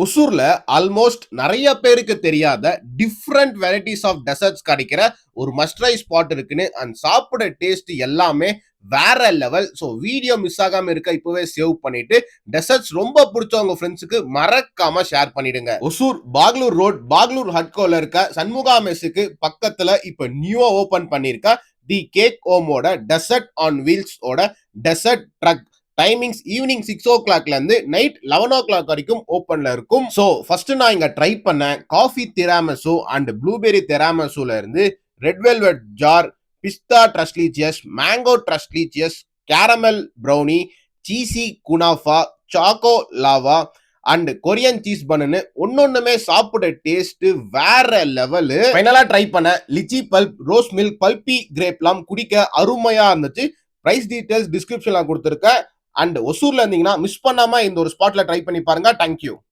ஒசூர்ல almost நெறைய பேருக்கு தெரியாத டிஃபரண்ட் வெரைட்டிஸ் ஆஃப் டெசர்ட்ஸ் கிடைக்கிற ஒரு மஸ்ட் ட்ரை ஸ்பாட் இருக்குன்னு அண்ட் சாப்பிட டேஸ்ட் எல்லாமே வேற லெவல். ஸோ வீடியோ மிஸ் ஆகாம இருக்க இப்பவே சேவ் பண்ணிட்டு டெசர்ட்ஸ் ரொம்ப பிடிச்சவங்க ஃப்ரெண்ட்ஸுக்கு மறக்காம ஷேர் பண்ணிடுங்க. ஒசூர் பாக்லூர் ரோட் பாக்லூர் ஹட்கோல இருக்க சண்முகா மெஸ்ஸுக்கு பக்கத்துல இப்ப நியூவா ஓபன் பண்ணிருக்க தி கேக் ஓமோட டெசர்ட் ஆன் வீல்ஸ் ஓட டெசர்ட் ட்ரக். டைமிங்ஸ் ஈவினிங் 6 o'clockல இருந்து நைட் 11 o'clock வரைக்கும் ஓப்பன்ல இருக்கும். ஸோ ஃபர்ஸ்ட் நான் இங்க ட்ரை பண்ணேன் காஃபி திராமிசு அண்ட் ப்ளூபெரி திராமிசுல இருந்து ரெட் வெல்வெட் ஜார், பிஸ்தா ட்ரஸ்லீச்சியஸ், மேங்கோ ட்ரஸ்லீச்சியஸ், கேரமல் ப்ரௌனி, சீசி குனாஃபா, choco lava and Korean cheese bun ஒன்னொன்னுமே சாப்பிட டேஸ்ட் வேற லெவலு. ஃபைனலா ட்ரை பண்ண lychee pulp, rose milk, pulpy கிரேப்லாம் குடிக்க அருமையா இருந்துச்சு. பிரைஸ் டீடைல்ஸ் டிஸ்கிரிப்ஷன்ல கொடுத்துருக்கேன். அண்ட் ஒசூர்ல இருந்தீங்கன்னா மிஸ் பண்ணாம இந்த ஒரு ஸ்பாட்ல ட்ரை பண்ணி பாருங்க. தேங்க்யூ.